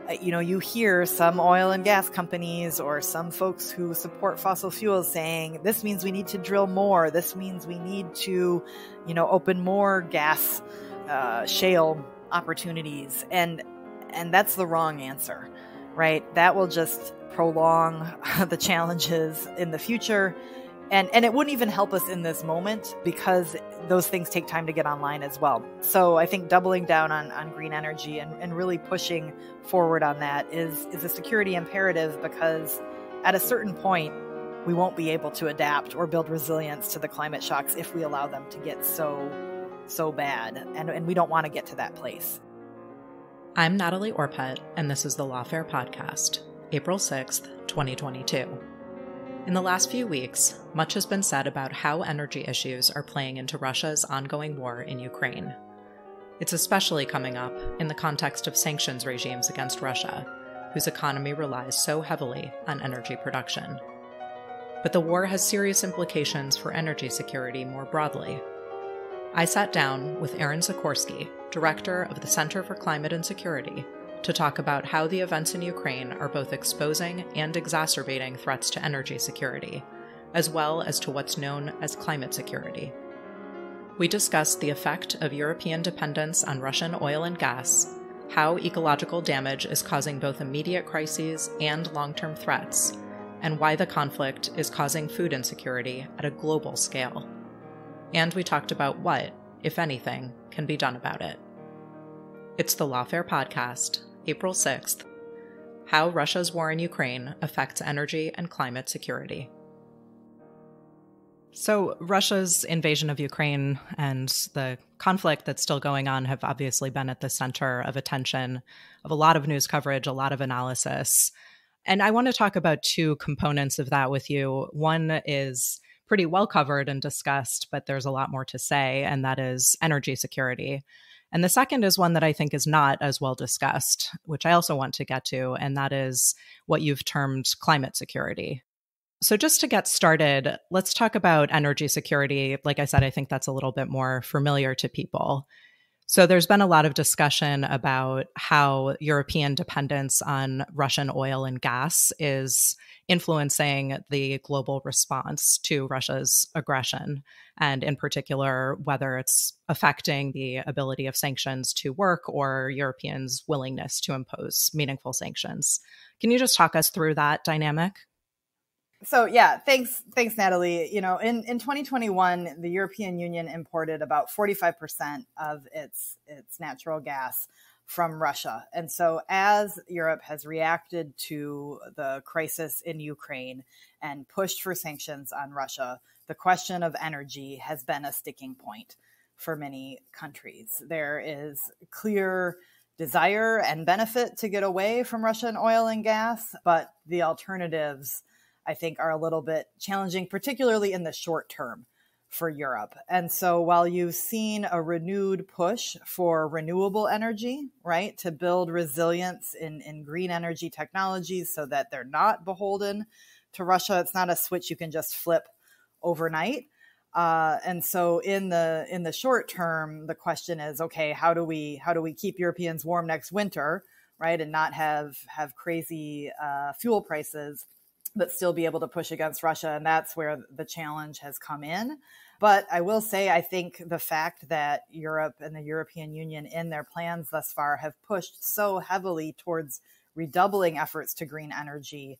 You hear some oil and gas companies or some folks who support fossil fuels saying, this means we need to drill more. This means we need to, open more gas shale opportunities. And that's the wrong answer, right? That will just prolong the challenges in the future. And it wouldn't even help us in this moment because those things take time to get online as well. So I think doubling down on green energy and really pushing forward on that is a security imperative, because at a certain point, we won't be able to adapt or build resilience to the climate shocks if we allow them to get so bad. And we don't want to get to that place. I'm Natalie Orpett, and this is the Lawfare Podcast, April 6th, 2022. In the last few weeks, much has been said about how energy issues are playing into Russia's ongoing war in Ukraine. It's especially coming up in the context of sanctions regimes against Russia, whose economy relies so heavily on energy production. But the war has serious implications for energy security more broadly. I sat down with Erin Sikorsky, director of the Center for Climate and Security, to talk about how the events in Ukraine are both exposing and exacerbating threats to energy security, as well as to what's known as climate security. We discussed the effect of European dependence on Russian oil and gas, how ecological damage is causing both immediate crises and long-term threats, and why the conflict is causing food insecurity at a global scale. And we talked about what, if anything, can be done about it. It's the Lawfare Podcast, April 6th, How Russia's War in Ukraine Affects Energy and Climate Security. So Russia's invasion of Ukraine and the conflict that's still going on have obviously been at the center of attention of a lot of news coverage, a lot of analysis. And I want to talk about two components of that with you. One is pretty well covered and discussed, but there's a lot more to say, and that is energy security. And the second is one that I think is not as well discussed, which I also want to get to, and that is what you've termed climate security. So just to get started, let's talk about energy security. Like I said, I think that's a little bit more familiar to people. So there's been a lot of discussion about how European dependence on Russian oil and gas is influencing the global response to Russia's aggression, and in particular, whether it's affecting the ability of sanctions to work or Europeans' willingness to impose meaningful sanctions. Can you just talk us through that dynamic? So yeah, thanks, Natalie. In 2021, the European Union imported about 45% of its natural gas from Russia. And so as Europe has reacted to the crisis in Ukraine and pushed for sanctions on Russia, the question of energy has been a sticking point for many countries. There is clear desire and benefit to get away from Russian oil and gas, but the alternatives, I think, are a little bit challenging, particularly in the short term for Europe. And so while you've seen a renewed push for renewable energy, right, to build resilience in green energy technologies so that they're not beholden to Russia, it's not a switch you can just flip overnight. And so in the short term, the question is, okay, how do we keep Europeans warm next winter, right, and not have crazy fuel prices, but still be able to push against Russia? And that's where the challenge has come in. But I will say, I think the fact that Europe and the European Union in their plans thus far have pushed so heavily towards redoubling efforts to green energy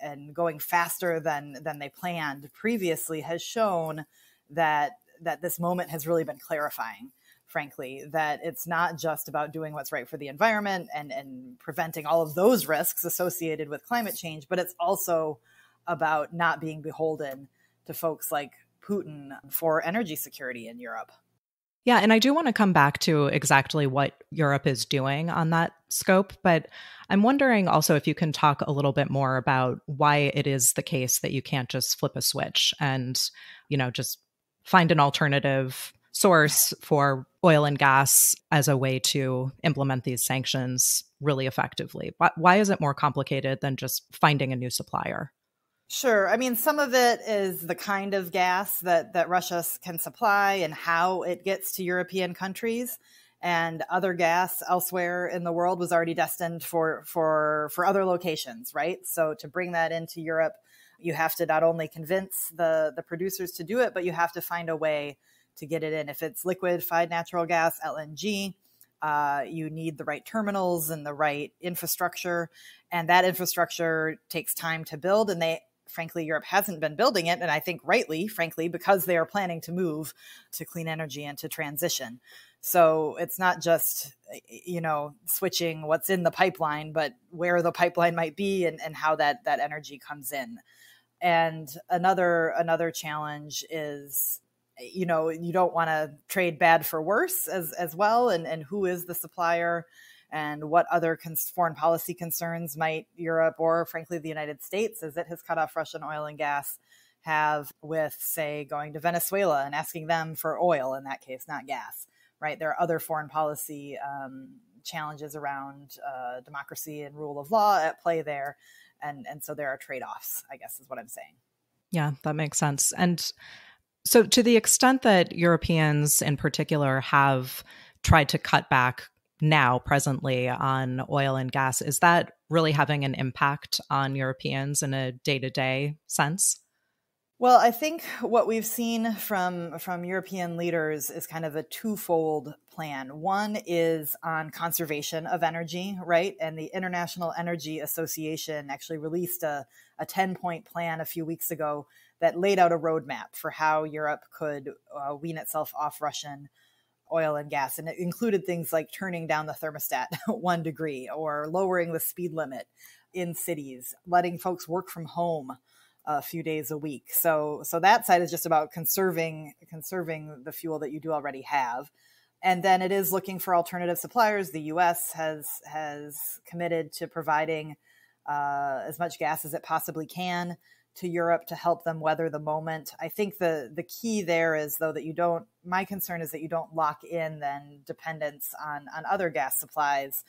and going faster than they planned previously has shown that this moment has really been clarifying, frankly, that it's not just about doing what's right for the environment and preventing all of those risks associated with climate change, but it's also about not being beholden to folks like Putin for energy security in Europe. Yeah, and I do want to come back to exactly what Europe is doing on that scope, but I'm wondering also if you can talk a little bit more about why it is the case that you can't just flip a switch and, just find an alternative source for oil and gas as a way to implement these sanctions really effectively. Why is it more complicated than just finding a new supplier? Sure. I mean, some of it is the kind of gas that Russia can supply and how it gets to European countries. and other gas elsewhere in the world was already destined for other locations, right? So to bring that into Europe, you have to not only convince the producers to do it, but you have to find a way to get it in. If it's liquefied natural gas, LNG, you need the right terminals and the right infrastructure. And that infrastructure takes time to build. And frankly, Europe hasn't been building it. And I think rightly, frankly, because they are planning to move to clean energy and to transition. So it's not just, switching what's in the pipeline, but where the pipeline might be and how that energy comes in. And another challenge is, you don't want to trade bad for worse as well. And who is the supplier and what other foreign policy concerns might Europe or frankly the United States, as it has cut off Russian oil and gas, have with, say, going to Venezuela and asking them for oil in that case, not gas, right? There are other foreign policy challenges around democracy and rule of law at play there. And so there are trade-offs, I guess is what I'm saying. Yeah, that makes sense. And so to the extent that Europeans in particular have tried to cut back now presently on oil and gas, is that really having an impact on Europeans in a day-to-day sense? Well, I think what we've seen from European leaders is kind of a twofold plan. One is on conservation of energy, right? And the International Energy Association actually released a 10-point plan a few weeks ago that laid out a roadmap for how Europe could wean itself off Russian oil and gas. And it included things like turning down the thermostat 1 degree or lowering the speed limit in cities, letting folks work from home a few days a week. So that side is just about conserving the fuel that you do already have. And then it is looking for alternative suppliers. The U.S. has committed to providing as much gas as it possibly can to Europe to help them weather the moment. I think the key there is, though, that my concern is that you don't lock in then dependence on other gas supplies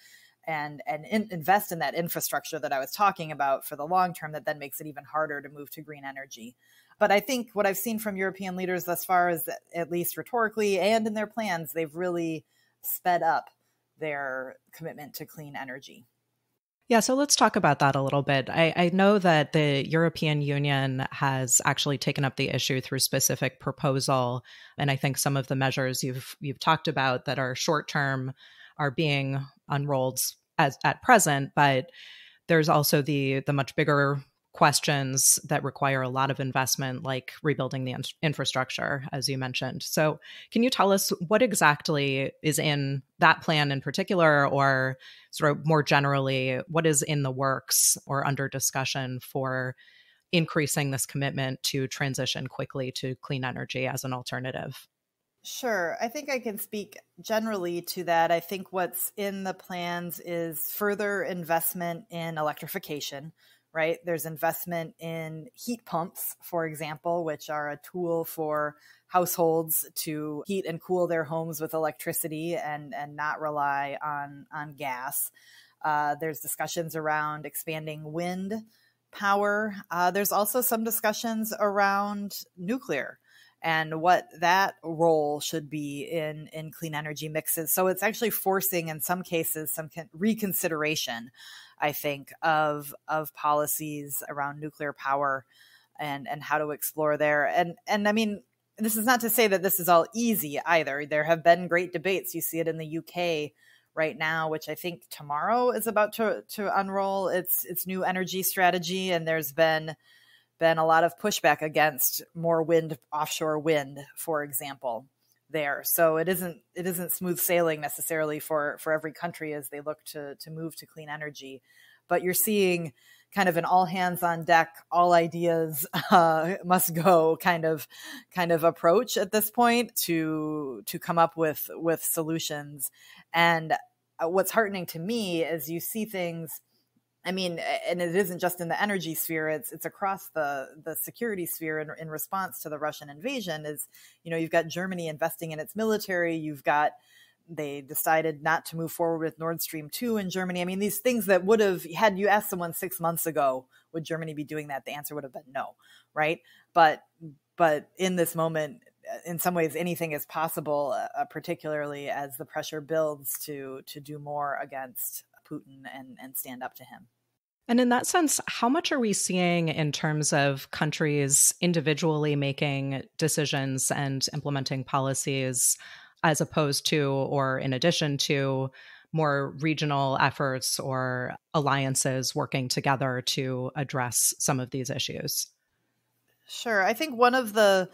and invest in that infrastructure that I was talking about for the long term that then makes it even harder to move to green energy. But I think what I've seen from European leaders thus far is that, at least rhetorically and in their plans, they've really sped up their commitment to clean energy. Yeah, so let's talk about that a little bit. I know that the European Union has actually taken up the issue through specific proposal. And I think some of the measures you've talked about that are short term are being unrolled at present, but there's also the much bigger questions that require a lot of investment, like rebuilding the infrastructure, as you mentioned. So can you tell us what exactly is in that plan in particular, or sort of more generally, what is in the works or under discussion for increasing this commitment to transition quickly to clean energy as an alternative? Sure. I think I can speak generally to that. I think what's in the plans is further investment in electrification, right? There's investment in heat pumps, for example, which are a tool for households to heat and cool their homes with electricity and not rely on gas. There's discussions around expanding wind power. There's also some discussions around nuclear and what that role should be in clean energy mixes. So it's actually forcing, in some cases, some reconsideration, I think, of policies around nuclear power and how to explore there. And I mean, this is not to say that this is all easy either. There have been great debates. You see it in the UK right now, which I think tomorrow is about to unroll its new energy strategy. And there's been a lot of pushback against more offshore wind, for example, there. So it isn't smooth sailing necessarily for every country as they look to move to clean energy. But you're seeing kind of an all hands on deck, all ideas must go kind of approach at this point to come up with solutions. And what's heartening to me is you see things. I mean, and it isn't just in the energy sphere, it's across the security sphere in response to the Russian invasion is, you've got Germany investing in its military. They decided not to move forward with Nord Stream 2 in Germany. I mean, these things that would have, had you asked someone 6 months ago, would Germany be doing that? The answer would have been no, right? But in this moment, in some ways, anything is possible, particularly as the pressure builds to do more against Putin and stand up to him. And in that sense, how much are we seeing in terms of countries individually making decisions and implementing policies as opposed to, or in addition to, more regional efforts or alliances working together to address some of these issues? Sure. I think one of the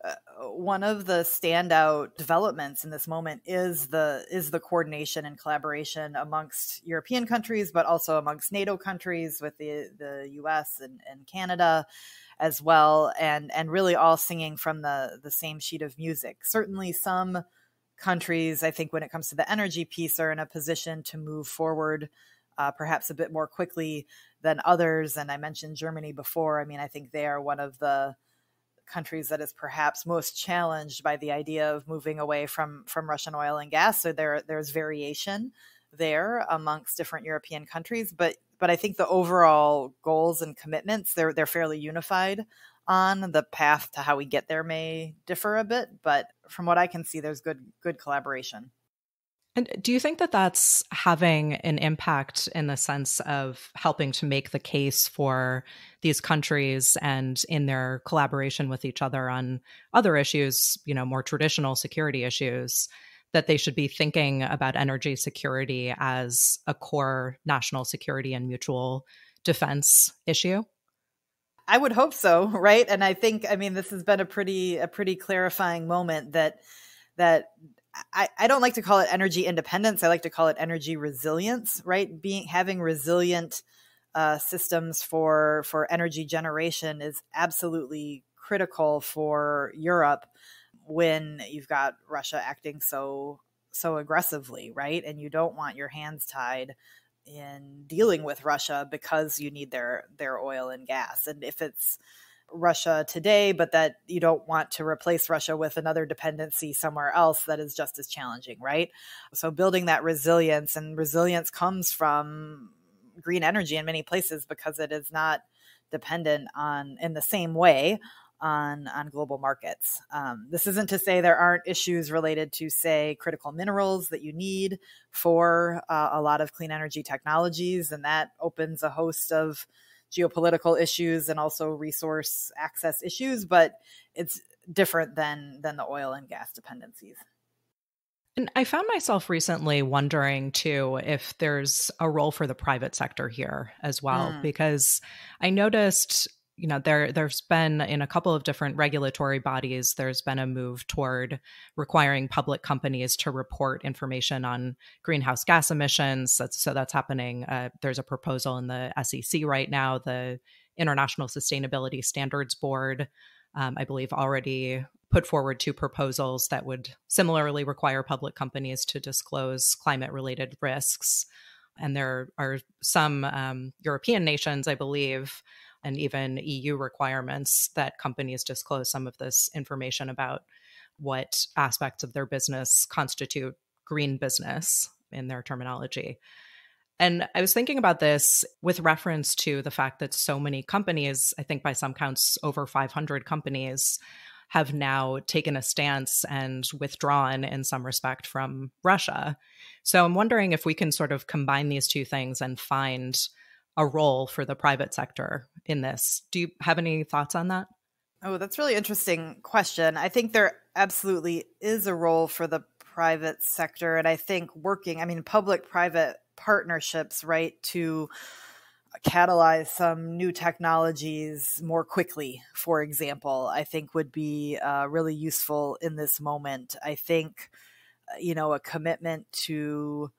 standout developments in this moment is the coordination and collaboration amongst European countries, but also amongst NATO countries with the US and Canada as well, and really all singing from the same sheet of music. Certainly some countries, I think when it comes to the energy piece, are in a position to move forward perhaps a bit more quickly than others. And I mentioned Germany before. I mean, I think they are one of the countries that is perhaps most challenged by the idea of moving away from Russian oil and gas. So there's variation there amongst different European countries, but I think the overall goals and commitments, they're fairly unified on. The path to how we get there may differ a bit, but from what I can see, there's good collaboration. And do you think that that's having an impact in the sense of helping to make the case for these countries and in their collaboration with each other on other issues, more traditional security issues, that they should be thinking about energy security as a core national security and mutual defense issue? I would hope so, right? And I think, this has been a pretty clarifying moment that I don't like to call it energy independence. I like to call it energy resilience, right? Having resilient systems for energy generation is absolutely critical for Europe when you've got Russia acting so aggressively, right? And you don't want your hands tied in dealing with Russia because you need their oil and gas. And if it's Russia today, but that you don't want to replace Russia with another dependency somewhere else that is just as challenging, right? So building that resilience, and resilience comes from green energy in many places because it is not dependent in the same way on global markets. This isn't to say there aren't issues related to, say, critical minerals that you need for a lot of clean energy technologies, and that opens a host of geopolitical issues and also resource access issues, but it's different than the oil and gas dependencies. And I found myself recently wondering, too, if there's a role for the private sector here as well, because I noticed, there's been in a couple of different regulatory bodies, there's been a move toward requiring public companies to report information on greenhouse gas emissions. So that's happening. There's a proposal in the SEC right now, the International Sustainability Standards Board, I believe already put forward 2 proposals that would similarly require public companies to disclose climate-related risks. And there are some European nations, I believe, and even EU requirements that companies disclose some of this information about what aspects of their business constitute green business in their terminology. And I was thinking about this with reference to the fact that so many companies, I think by some counts over 500 companies, have now taken a stance and withdrawn in some respect from Russia. So I'm wondering if we can sort of combine these two things and find a role for the private sector in this. Do you have any thoughts on that? Oh, that's a really interesting question. I think there absolutely is a role for the private sector. And I think public-private partnerships, right, to catalyze some new technologies more quickly, for example, I think would be really useful in this moment. I think, a commitment to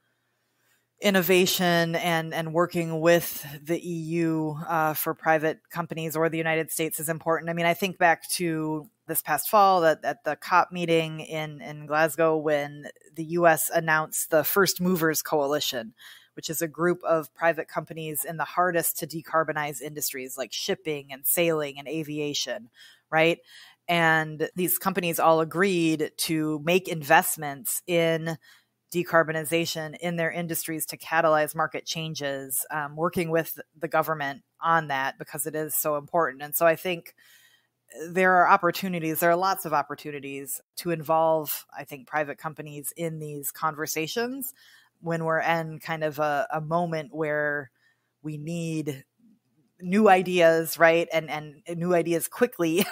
innovation and working with the EU for private companies or the United States is important. I think back to this past fall at the COP meeting in Glasgow when the US announced the First Movers Coalition, which is a group of private companies in the hardest to decarbonize industries like shipping and sailing and aviation, right? And these companies all agreed to make investments in decarbonization in their industries to catalyze market changes, working with the government on that because it is so important. And so I think there are opportunities, there are lots of opportunities to involve, I think, private companies in these conversations when we're in kind of a moment where we need new ideas, right? And new ideas quickly,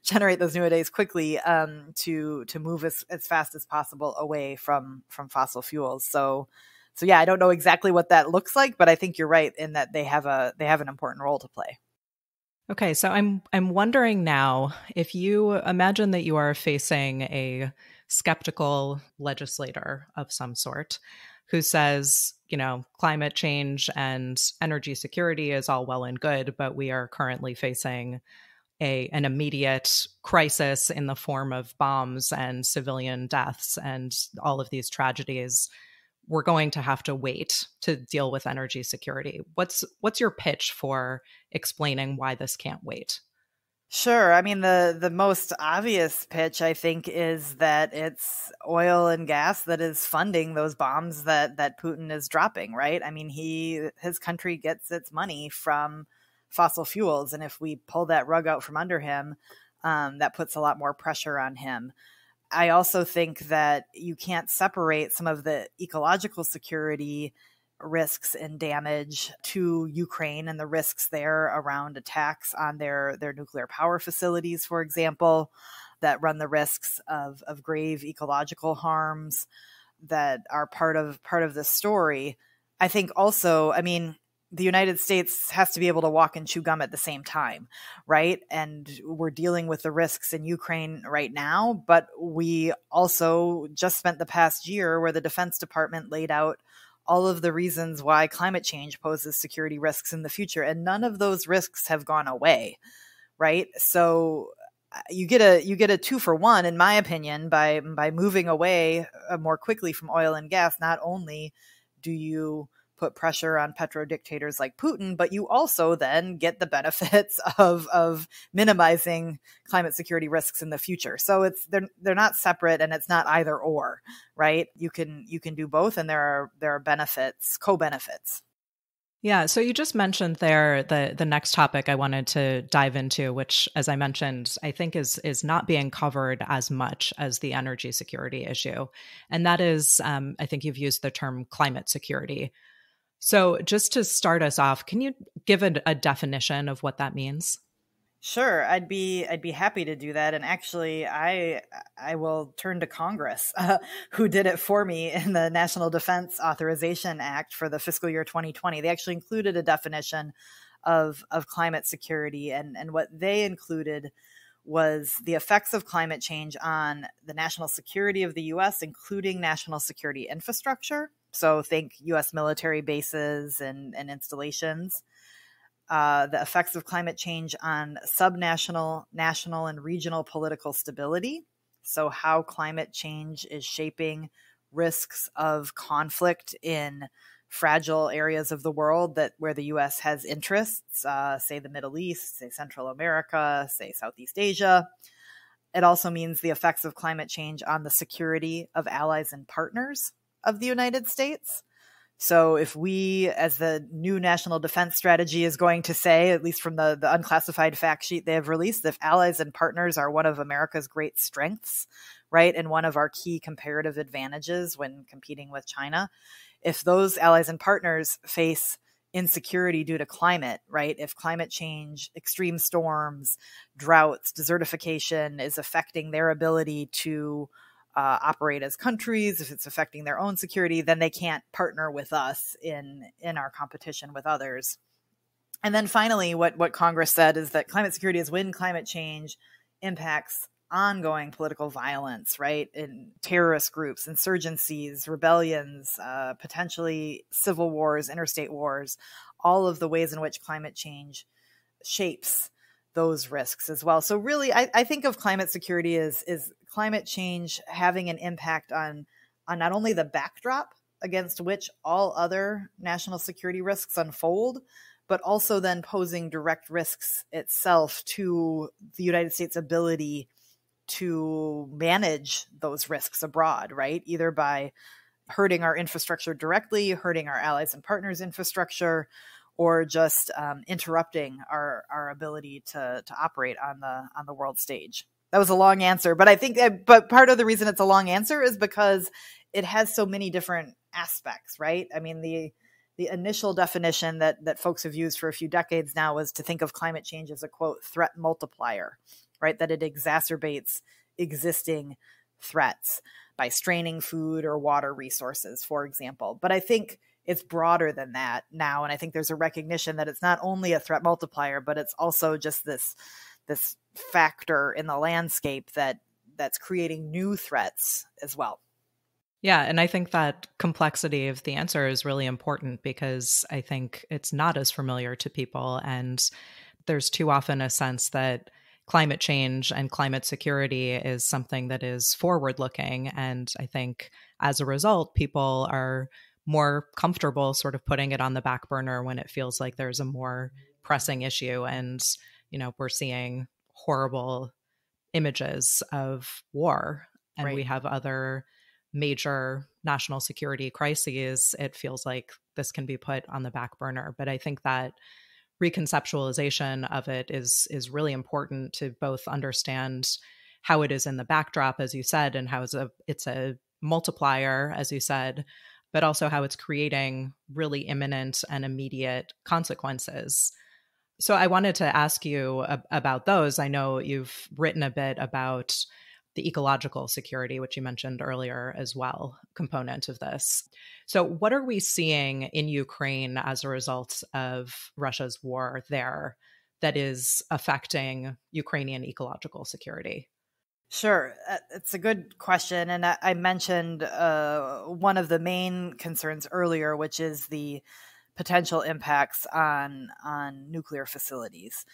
generate those new ideas quickly to move as fast as possible away from fossil fuels. So yeah, I don't know exactly what that looks like, but I think you're right in that they have an important role to play. Okay, so I'm wondering now, if you imagine that you are facing a skeptical legislator of some sort who says, climate change and energy security is all well and good, but we are currently facing an immediate crisis in the form of bombs and civilian deaths and all of these tragedies. We're going to have to wait to deal with energy security. What's your pitch for explaining why this can't wait? Sure. I mean, the most obvious pitch, I think, is that it's oil and gas that is funding those bombs that Putin is dropping, right? I mean, his country gets its money from fossil fuels, and if we pull that rug out from under him, that puts a lot more pressure on him. I also think that you can't separate some of the ecological security risks and damage to Ukraine and the risks there around attacks on their nuclear power facilities, for example, that run the risks of grave ecological harms that are part of the story. I think also, I mean, the United States has to be able to walk and chew gum at the same time, right? And we're dealing with the risks in Ukraine right now, but we also just spent the past year where the Defense Department laid out all of the reasons why climate change poses security risks in the future, and none of those risks have gone away, right? So you get a 2-for-1, in my opinion, by moving away more quickly from oil and gas. Not only do you put pressure on petro dictators like Putin, but you also then get the benefits of minimizing climate security risks in the future. So they're not separate, and it's not either or, right? You can do both, and there are benefits, co-benefits. Yeah, so you just mentioned there the next topic I wanted to dive into, which, as I mentioned, I think is not being covered as much as the energy security issue. And that is, I think you've used the term climate security. So just to start us off, can you give a definition of what that means? Sure, I'd be happy to do that. And actually, I will turn to Congress, who did it for me in the National Defense Authorization Act for the fiscal year 2020. They actually included a definition of climate security, and what they included was the effects of climate change on the national security of the U.S., including national security infrastructure. So think U.S. military bases and installations. The effects of climate change on subnational, national, and regional political stability. So how climate change is shaping risks of conflict in fragile areas of the world where the U.S. has interests, say the Middle East, say Central America, say Southeast Asia. It also means the effects of climate change on the security of allies and partners of the United States. So if we, as the new national defense strategy is going to say, at least from the unclassified fact sheet they have released, if allies and partners are one of America's great strengths, right, and one of our key comparative advantages when competing with China, if those allies and partners face insecurity due to climate, right, if climate change, extreme storms, droughts, desertification is affecting their ability to operate as countries, if it's affecting their own security, then they can't partner with us in our competition with others. And then finally, what Congress said is that climate security is when climate change impacts ongoing political violence, right? In terrorist groups, insurgencies, rebellions, potentially civil wars, interstate wars, all of the ways in which climate change shapes those risks as well. So really, I think of climate security as climate change having an impact on not only the backdrop against which all other national security risks unfold, but also then posing direct risks itself to the United States' ability to manage those risks abroad, right? Either by hurting our infrastructure directly, hurting our allies and partners' infrastructure, or just interrupting our ability to operate on the world stage. That was a long answer, but I think but part of the reason it's a long answer is because it has so many different aspects, right? I mean, the initial definition that folks have used for a few decades now was to think of climate change as a, quote, threat multiplier, right? That it exacerbates existing threats by straining food or water resources, for example. But I think it's broader than that now. And I think there's a recognition that it's not only a threat multiplier, but it's also just this factor in the landscape that's creating new threats as well. Yeah, and I think that complexity of the answer is really important because I think it's not as familiar to people. And there's too often a sense that climate change and climate security is something that is forward-looking. And I think as a result, people are more comfortable sort of putting it on the back burner when it feels like there's a more pressing issue. And, we're seeing horrible images of war, and Right. we have other major national security crises. It feels like this can be put on the back burner. But I think that reconceptualization of it is really important to both understand how it is in the backdrop, as you said, and how it's a multiplier, as you said, but also how it's creating really imminent and immediate consequences. So I wanted to ask you about those. I know you've written a bit about the ecological security, which you mentioned earlier as well, component of this. So what are we seeing in Ukraine as a result of Russia's war there that is affecting Ukrainian ecological security? Sure. It's a good question. And I mentioned one of the main concerns earlier, which is the potential impacts on nuclear facilities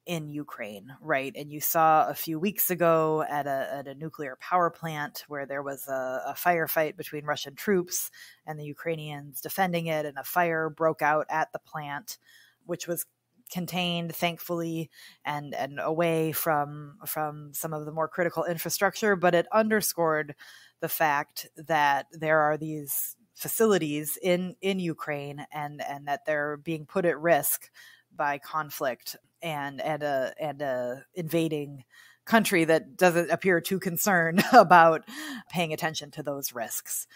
in Ukraine, right? And you saw a few weeks ago at a nuclear power plant where there was a firefight between Russian troops and the Ukrainians defending it, and a fire broke out at the plant, which was contained, thankfully, and away from some of the more critical infrastructure. But it underscored the fact that there are these facilities in Ukraine and that they're being put at risk by conflict and a invading country that doesn't appear too concerned about paying attention to those risks.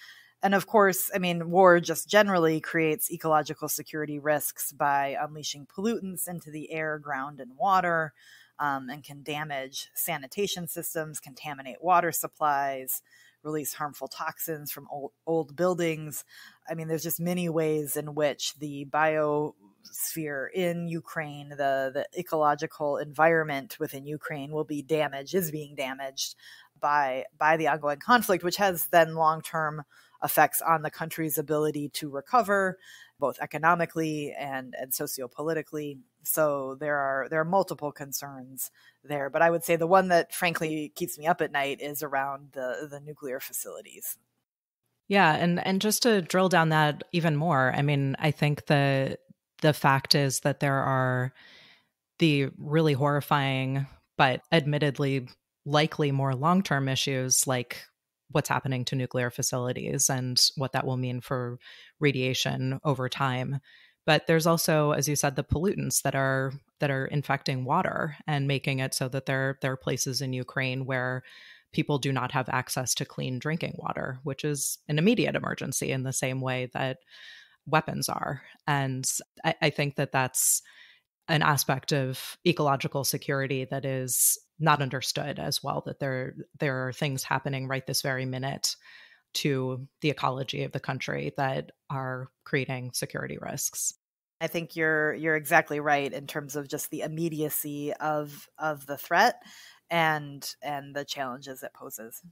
And of course, I mean, war just generally creates ecological security risks by unleashing pollutants into the air, ground, and water, and can damage sanitation systems, contaminate water supplies, release harmful toxins from old buildings. I mean, there's just many ways in which the biosphere in Ukraine, the ecological environment within Ukraine is being damaged by the ongoing conflict, which has then long-term effects on the country's ability to recover, both economically and sociopolitically. So there are multiple concerns there, but I would say the one that frankly keeps me up at night is around the nuclear facilities. Yeah, and just to drill down that even more, I mean, I think the fact is that there are the really horrifying, but admittedly likely more long-term issues like what's happening to nuclear facilities and what that will mean for radiation over time. But there's also, as you said, the pollutants that are infecting water and making it so that there are places in Ukraine where people do not have access to clean drinking water, which is an immediate emergency in the same way that weapons are. And I think that that's an aspect of ecological security that is not understood as well, that there are things happening right this very minute to the ecology of the country that are creating security risks. I think you're exactly right in terms of just the immediacy of the threat and the challenges it poses.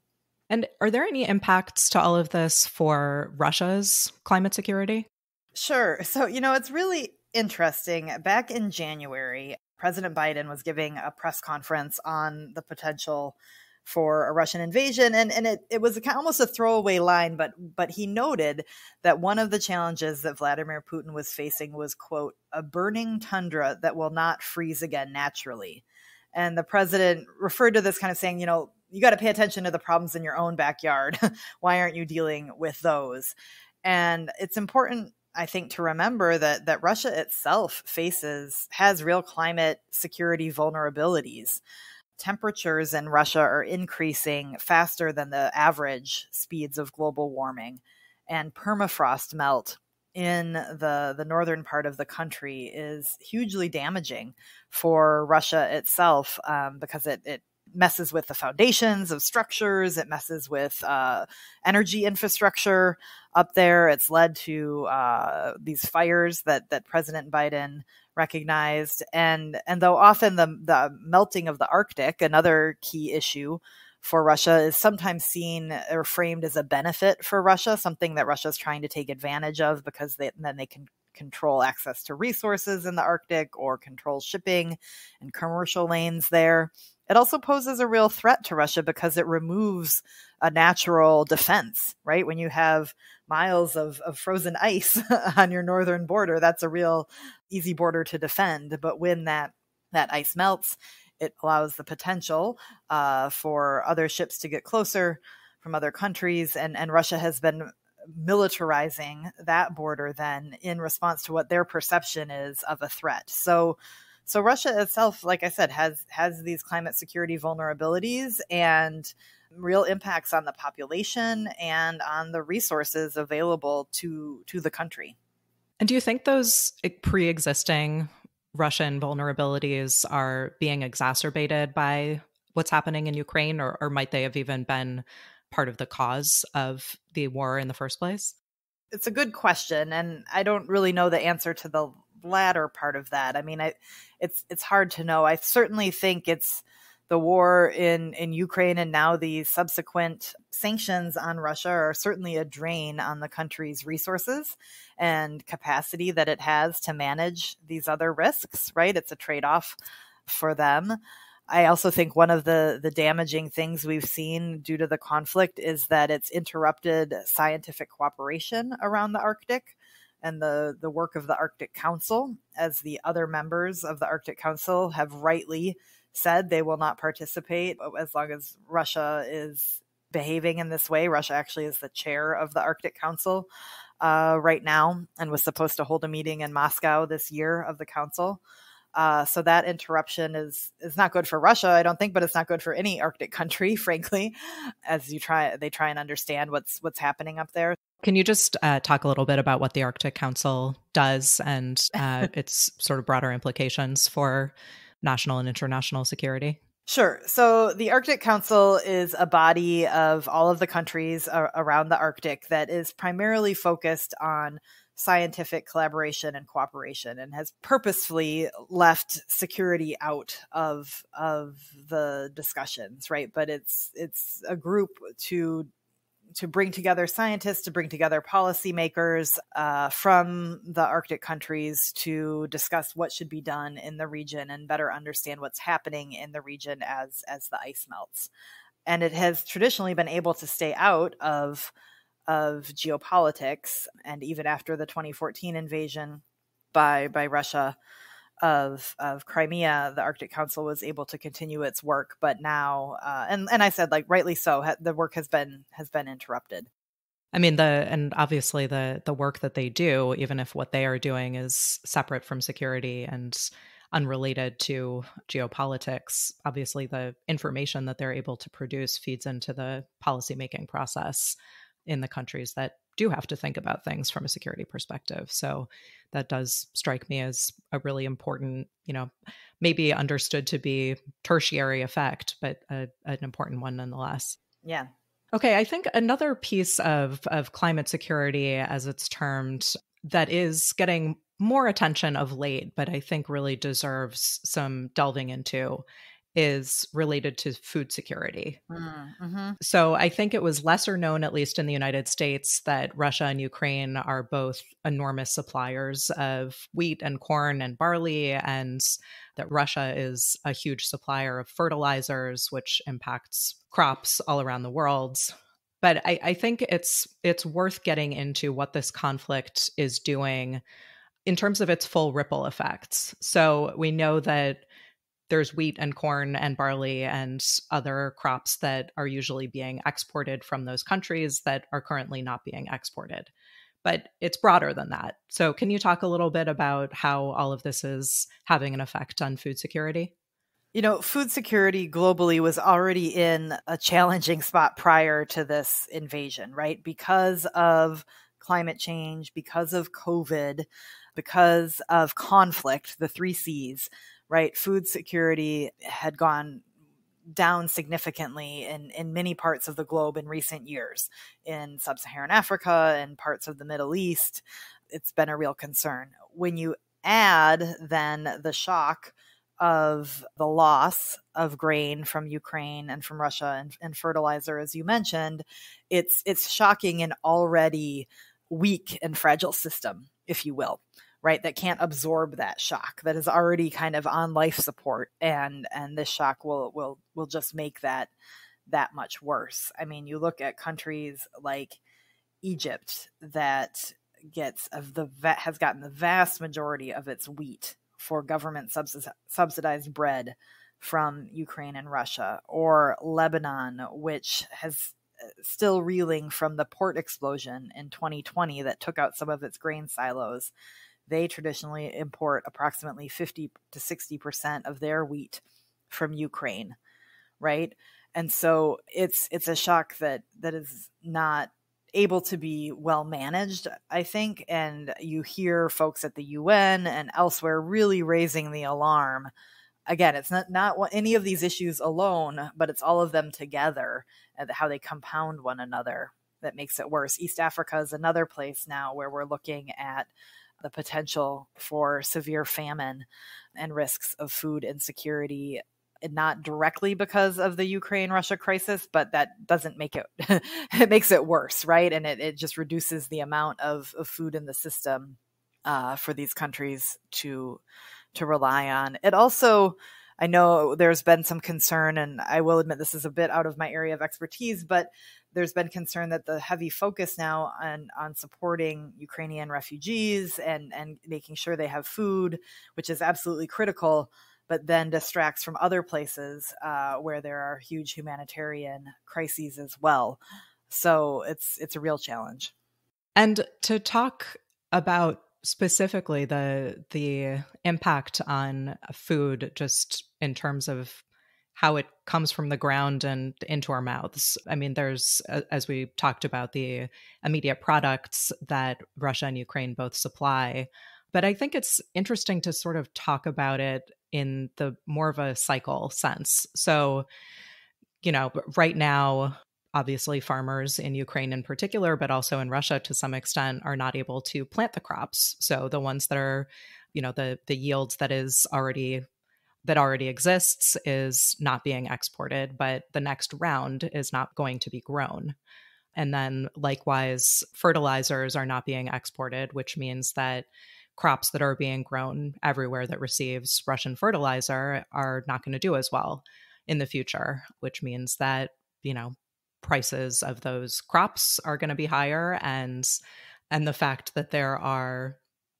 And are there any impacts to all of this for Russia's climate security? Sure. So, it's really interesting. Back in January, President Biden was giving a press conference on the potential for a Russian invasion. And it was almost a throwaway line, but he noted that one of the challenges that Vladimir Putin was facing was, quote, a burning tundra that will not freeze again naturally. And the president referred to this kind of saying, you got to pay attention to the problems in your own backyard. Why aren't you dealing with those? And it's important, I think, to remember that Russia itself has real climate security vulnerabilities. Temperatures in Russia are increasing faster than the average speeds of global warming, and permafrost melt in the northern part of the country is hugely damaging for Russia itself, because it messes with the foundations of structures. It messes with energy infrastructure up there. It's led to these fires that President Biden recognized. And though often the melting of the Arctic, another key issue for Russia, is sometimes seen or framed as a benefit for Russia, something that Russia is trying to take advantage of because then they can control access to resources in the Arctic or control shipping and commercial lanes there. It also poses a real threat to Russia because it removes a natural defense, right? When you have miles of frozen ice on your northern border, that's a real easy border to defend. But when that ice melts, it allows the potential for other ships to get closer from other countries. And Russia has been militarizing that border then in response to what their perception is of a threat. So Russia itself, like I said, has these climate security vulnerabilities and real impacts on the population and on the resources available to the country. And do you think those pre-existing Russian vulnerabilities are being exacerbated by what's happening in Ukraine, or might they have even been part of the cause of the war in the first place? It's a good question, and I don't really know the answer to the latter part of that. I mean, it's hard to know. I certainly think it's the war in Ukraine and now the subsequent sanctions on Russia are certainly a drain on the country's resources and capacity that it has to manage these other risks, right? It's a trade-off for them. I also think one of the damaging things we've seen due to the conflict is that it's interrupted scientific cooperation around the Arctic and the work of the Arctic Council, as the other members of the Arctic Council have rightly said they will not participate as long as Russia is behaving in this way. Russia actually is the chair of the Arctic Council right now and was supposed to hold a meeting in Moscow this year of the council. So that interruption is not good for Russia, I don't think, but it's not good for any Arctic country, frankly, as they try and understand what's happening up there. Can you just talk a little bit about what the Arctic Council does and its sort of broader implications for national and international security? Sure. So the Arctic Council is a body of all of the countries around the Arctic that is primarily focused on scientific collaboration and cooperation, and has purposefully left security out of the discussions, right? But it's a group to bring together scientists, to bring together policymakers from the Arctic countries to discuss what should be done in the region and better understand what's happening in the region as the ice melts. And it has traditionally been able to stay out of geopolitics. And even after the 2014 invasion by Russia of Crimea, the Arctic Council was able to continue its work. But now, and I said, like, rightly so, the work has been interrupted. I mean, and obviously the work that they do, even if what they are doing is separate from security and unrelated to geopolitics, obviously the information that they're able to produce feeds into the policymaking process in the countries that do have to think about things from a security perspective. So that does strike me as a really important, maybe understood to be tertiary effect, but an important one nonetheless. Yeah. Okay, I think another piece of climate security, as it's termed, that is getting more attention of late, but I think really deserves some delving into, is related to food security. Mm-hmm. So I think it was lesser known, at least in the United States, that Russia and Ukraine are both enormous suppliers of wheat and corn and barley, and that Russia is a huge supplier of fertilizers, which impacts crops all around the world. But I think it's worth getting into what this conflict is doing in terms of its full ripple effects. So we know that there's wheat and corn and barley and other crops that are usually being exported from those countries that are currently not being exported. but it's broader than that. So can you talk a little bit about how all of this is having an effect on food security? Food security globally was already in a challenging spot prior to this invasion, right? Because of climate change, because of COVID, because of conflict, the three C's, right? Food security had gone down significantly in many parts of the globe in recent years. In sub-Saharan Africa and parts of the Middle East, it's been a real concern. When you add then the shock of the loss of grain from Ukraine and from Russia and fertilizer, as you mentioned, it's shocking an already weak and fragile system, if you will, right? That can't absorb that shock, that is already kind of on life support, and this shock will just make that much worse. I mean, you look at countries like Egypt that has gotten the vast majority of its wheat for government subsidized bread from Ukraine and Russia, or Lebanon, which has still reeling from the port explosion in 2020 that took out some of its grain silos. They traditionally import approximately 50 to 60% of their wheat from Ukraine, right? And so it's a shock that is not able to be well managed, I think. And you hear folks at the UN and elsewhere really raising the alarm. Again, it's not any of these issues alone, but it's all of them together and how they compound one another that makes it worse. East Africa is another place now where we're looking at the potential for severe famine and risks of food insecurity, and not directly because of the Ukraine-Russia crisis, but that doesn't make it, it makes it worse, right? And it just reduces the amount of food in the system for these countries to rely on. It also, I know there's been some concern, and I will admit this is a bit out of my area of expertise, but there's been concern that the heavy focus now on supporting Ukrainian refugees and making sure they have food, which is absolutely critical, but then distracts from other places where there are huge humanitarian crises as well. So it's a real challenge. And to talk about specifically the impact on food, just in terms of how it comes from the ground and into our mouths. I mean, there's, as we talked about, the immediate products that Russia and Ukraine both supply. But I think it's interesting to sort of talk about it in the more of a cycle sense. So, right now, obviously farmers in Ukraine in particular, but also in Russia to some extent, are not able to plant the crops. So the ones that are, the yields that already exists is not being exported, but the next round is not going to be grown. And then likewise, fertilizers are not being exported, which means that crops that are being grown everywhere that receives Russian fertilizer are not going to do as well in the future, which means that, prices of those crops are going to be higher. And the fact that there are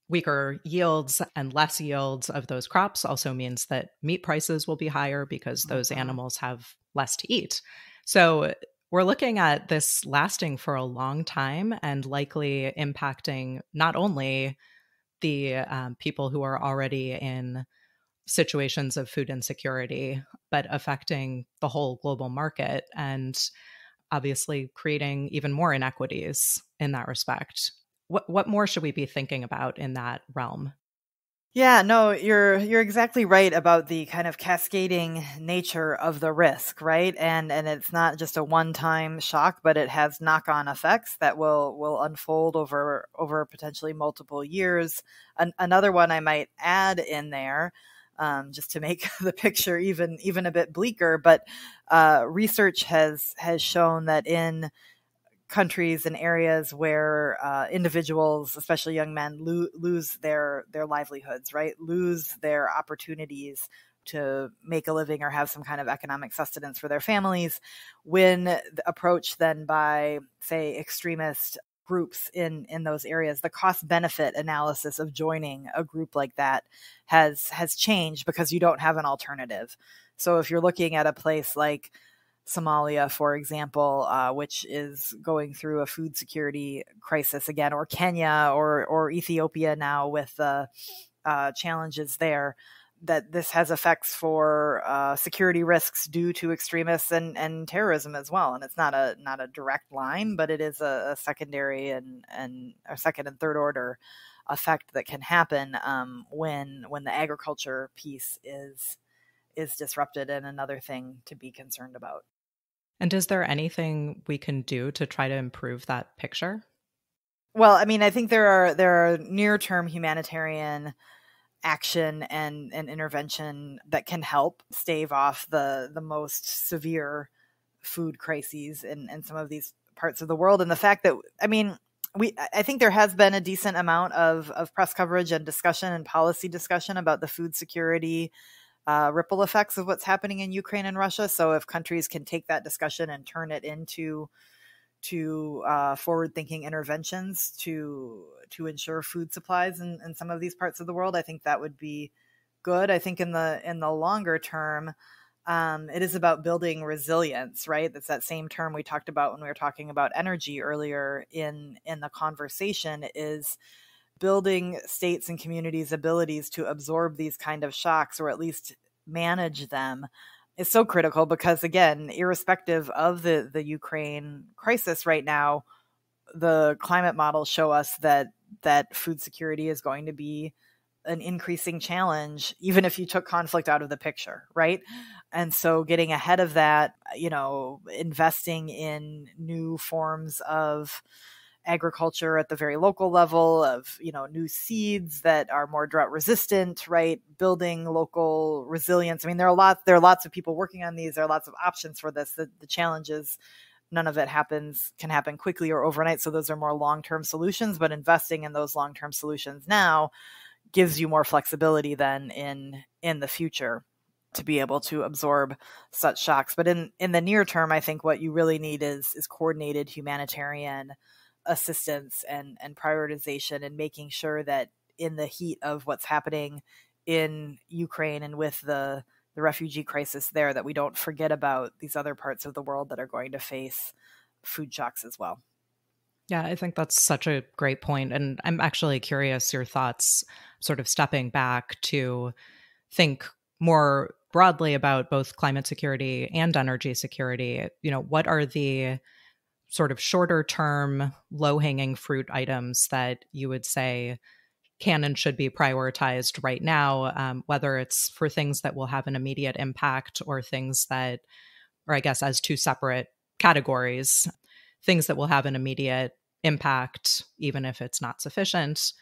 weaker yields and less yields of those crops also means that meat prices will be higher because those animals have less to eat. So we're looking at this lasting for a long time and likely impacting not only the people who are already in situations of food insecurity, but affecting the whole global market and obviously creating even more inequities in that respect. What more should we be thinking about in that realm? Yeah, no, you're exactly right about the kind of cascading nature of the risk, right? And it's not just a one-time shock, but it has knock-on effects that will unfold over potentially multiple years. Another one I might add in there, just to make the picture even a bit bleaker, but research has shown that in countries and areas where individuals, especially young men, lose their livelihoods, right? Lose their opportunities to make a living or have some kind of economic sustenance for their families. When approached then by, say, extremist groups in those areas, the cost benefit analysis of joining a group like that has changed because you don't have an alternative. So if you're looking at a place like Somalia, for example, which is going through a food security crisis again, or Kenya or Ethiopia now with the challenges there, that this has effects for security risks due to extremists and terrorism as well. And it's not a direct line, but it is a secondary and or second and third order effect that can happen when the agriculture piece is disrupted, and another thing to be concerned about. And is there anything we can do to try to improve that picture? Well, I mean, I think there are near-term humanitarian action and intervention that can help stave off the most severe food crises in some of these parts of the world. And the fact that, I mean, I think there has been a decent amount of press coverage and discussion and policy discussion about the food security ripple effects of what's happening in Ukraine and Russia. So if countries can take that discussion and turn it into forward-thinking interventions to ensure food supplies in some of these parts of the world, I think that would be good. I think in the longer term, it is about building resilience, right? That's that same term we talked about when we were talking about energy earlier in the conversation, is building states and communities' abilities to absorb these kind of shocks, or at least manage them, is so critical, because again, irrespective of the Ukraine crisis right now, the climate models show us that food security is going to be an increasing challenge, even if you took conflict out of the picture, right? And so getting ahead of that, investing in new forms of agriculture at the very local level, of new seeds that are more drought resistant, right? Building local resilience. I mean, there are lots of people working on these. There are lots of options for this. The challenge is none of it can happen quickly or overnight. So those are more long-term solutions, but investing in those long-term solutions now gives you more flexibility than in the future to be able to absorb such shocks. But in the near term, I think what you really need is coordinated humanitarian assistance and prioritization, and making sure that in the heat of what's happening in Ukraine and with the refugee crisis there, that we don't forget about these other parts of the world that are going to face food shocks as well. Yeah, I think that's such a great point. And I'm actually curious your thoughts, sort of stepping back to think more broadly about both climate security and energy security. What are the sort of shorter term, low-hanging fruit items that you would say can and should be prioritized right now, whether it's for things that will have an immediate impact, or things that, or I guess as two separate categories, things that will have an immediate impact, even if it's not sufficient,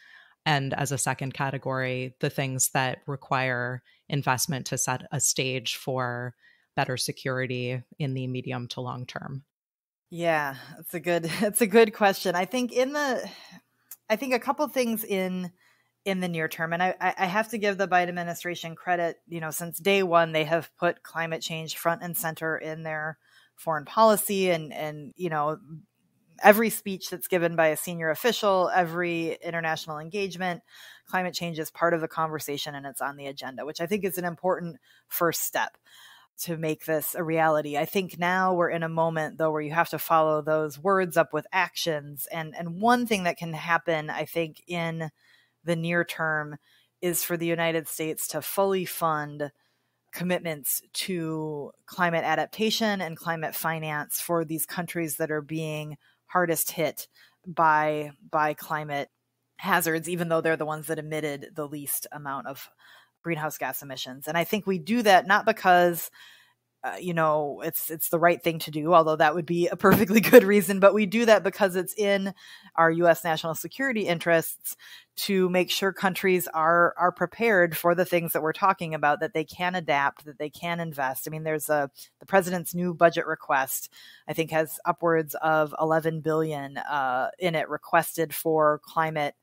and as a second category, the things that require investment to set a stage for better security in the medium to long term. Yeah, it's a good question. I think a couple things in the near term, and I have to give the Biden administration credit. Since day one, they have put climate change front and center in their foreign policy, and every speech that's given by a senior official, every international engagement, climate change is part of the conversation, and it's on the agenda, which I think is an important first step to make this a reality. I think now we're in a moment, though, where you have to follow those words up with actions. And one thing that can happen, I think, in the near term is for the United States to fully fund commitments to climate adaptation and climate finance for these countries that are being hardest hit by climate hazards, even though they're the ones that emitted the least amount of greenhouse gas emissions. And I think we do that not because, it's the right thing to do, although that would be a perfectly good reason, but we do that because it's in our U.S. national security interests to make sure countries are prepared for the things that we're talking about, that they can adapt, that they can invest. I mean, there's the president's new budget request, I think, has upwards of $11 billion in it requested for climate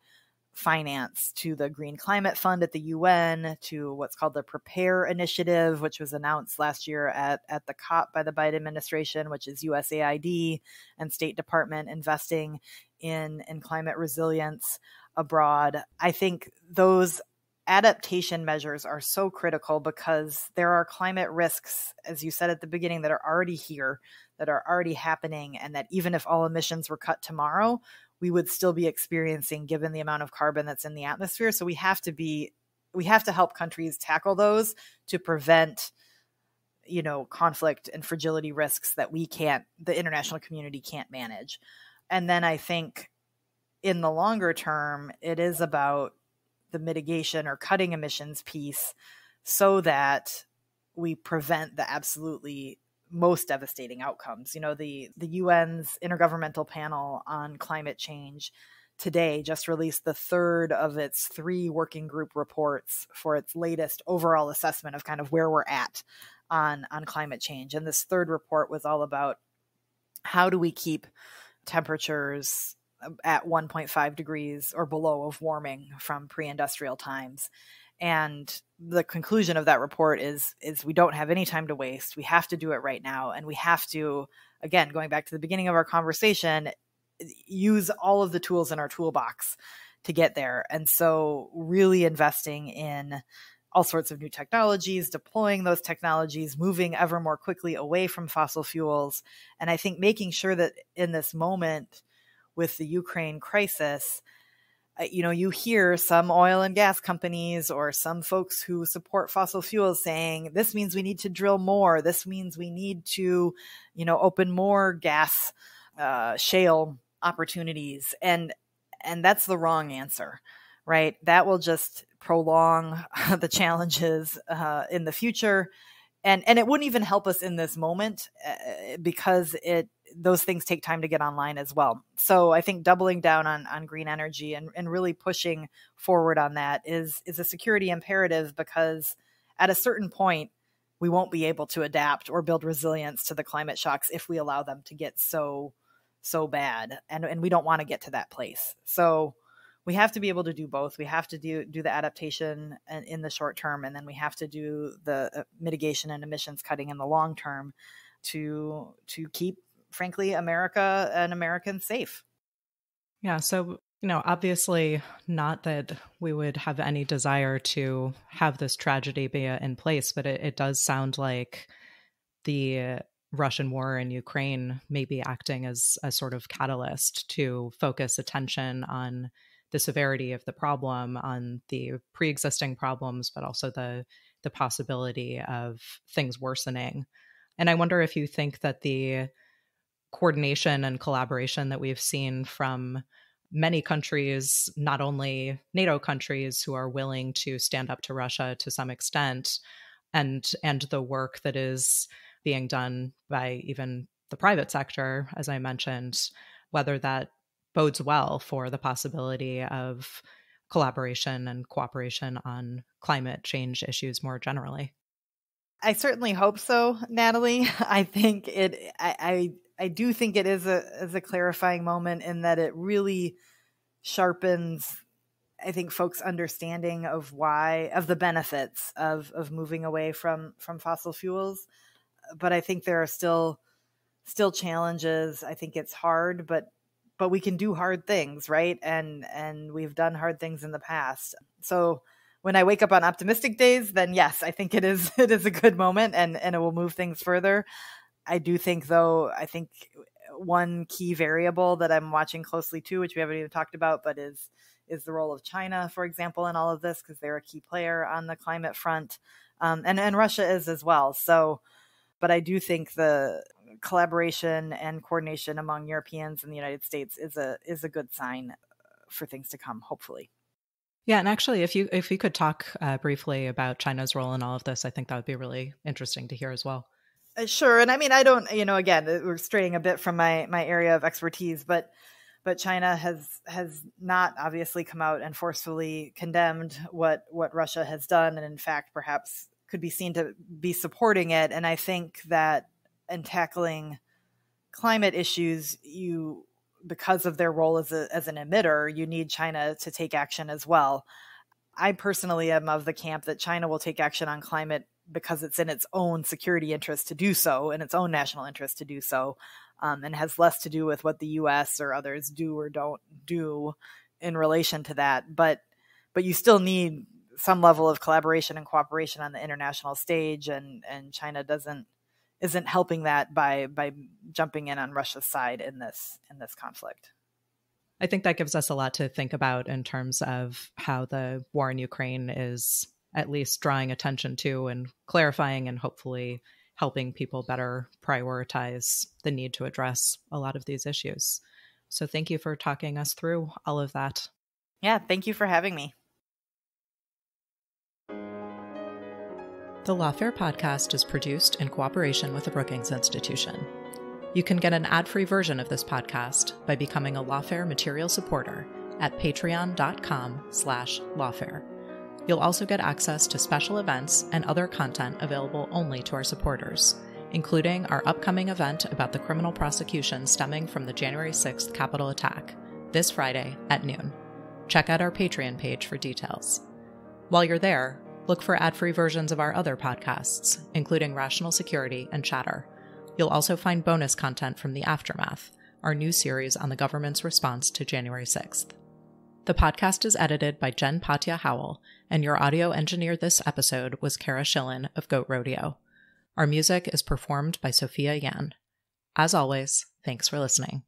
finance, to the Green Climate Fund at the UN, to what's called the Prepare Initiative, which was announced last year at the COP by the Biden administration, which is USAID and State Department investing in climate resilience abroad. I think those adaptation measures are so critical because there are climate risks, as you said at the beginning, that are already here, that are already happening, and that even if all emissions were cut tomorrow, we would still be experiencing given the amount of carbon that's in the atmosphere. So we have to help countries tackle those to prevent, conflict and fragility risks that the international community can't manage. And then I think in the longer term, it is about the mitigation or cutting emissions piece so that we prevent the absolutely most devastating outcomes. The UN's Intergovernmental Panel on Climate Change today just released the third of its 3 working group reports for its latest overall assessment of kind of where we're at on climate change. And this third report was all about how do we keep temperatures at 1.5 degrees or below of warming from pre-industrial times. And the conclusion of that report is we don't have any time to waste. We have to do it right now. And we have to, again, going back to the beginning of our conversation, use all of the tools in our toolbox to get there. And so really investing in all sorts of new technologies, deploying those technologies, moving ever more quickly away from fossil fuels. And I think making sure that in this moment with the Ukraine crisis, you hear some oil and gas companies or some folks who support fossil fuels saying, this means we need to drill more. This means we need to, open more gas shale opportunities. And that's the wrong answer, right? That will just prolong the challenges in the future. And it wouldn't even help us in this moment because those things take time to get online as well. So I think doubling down on green energy and really pushing forward on that is a security imperative, because at a certain point, we won't be able to adapt or build resilience to the climate shocks if we allow them to get so bad. And we don't want to get to that place. So we have to be able to do both. We have to do the adaptation in the short term, and then we have to do the mitigation and emissions cutting in the long term to keep, frankly, America and Americans safe. Yeah. So, obviously not that we would have any desire to have this tragedy be in place, but it does sound like the Russian war in Ukraine may be acting as a sort of catalyst to focus attention on the severity of the problem, on the pre-existing problems, but also the possibility of things worsening. And I wonder if you think that the coordination and collaboration that we've seen from many countries, not only NATO countries who are willing to stand up to Russia to some extent, and the work that is being done by even the private sector, as I mentioned, whether that bodes well for the possibility of collaboration and cooperation on climate change issues more generally. I certainly hope so, Natalie. I think I do think it is a clarifying moment in that it really sharpens, I think, folks' understanding of the benefits of moving away from fossil fuels. But I think there are still challenges. I think it's hard, but we can do hard things, right? And we've done hard things in the past. So when I wake up on optimistic days, then yes, I think it is a good moment and it will move things further. I do think, though, one key variable that I'm watching closely too, which we haven't even talked about, but is the role of China, for example, in all of this, because they're a key player on the climate front, and Russia is as well. So, but I do think the collaboration and coordination among Europeans and the United States is a good sign for things to come, hopefully. Yeah, and actually, if you could talk briefly about China's role in all of this, I think that would be really interesting to hear as well. Sure. And I mean, I don't, again, we're straying a bit from my area of expertise, but China has not obviously come out and forcefully condemned what Russia has done. And in fact, perhaps could be seen to be supporting it. And I think that in tackling climate issues, because of their role as an emitter, you need China to take action as well. I personally am of the camp that China will take action on climate because it's in its own security interest to do so, and its own national interest to do so, and has less to do with what the U.S. or others do or don't do in relation to that. But you still need some level of collaboration and cooperation on the international stage, and China isn't helping that by jumping in on Russia's side in this conflict. I think that gives us a lot to think about in terms of how the war in Ukraine is at least drawing attention to and clarifying and hopefully helping people better prioritize the need to address a lot of these issues. So thank you for talking us through all of that. Yeah, thank you for having me. The Lawfare podcast is produced in cooperation with the Brookings Institution. You can get an ad-free version of this podcast by becoming a Lawfare material supporter at patreon.com/lawfare. You'll also get access to special events and other content available only to our supporters, including our upcoming event about the criminal prosecution stemming from the January 6th Capitol attack, this Friday at noon. Check out our Patreon page for details. While you're there, look for ad-free versions of our other podcasts, including Rational Security and Chatter. You'll also find bonus content from The Aftermath, our new series on the government's response to January 6th. The podcast is edited by Jen Patja Howell, and your audio engineer this episode was Kara Schillen of Goat Rodeo. Our music is performed by Sophia Yan. As always, thanks for listening.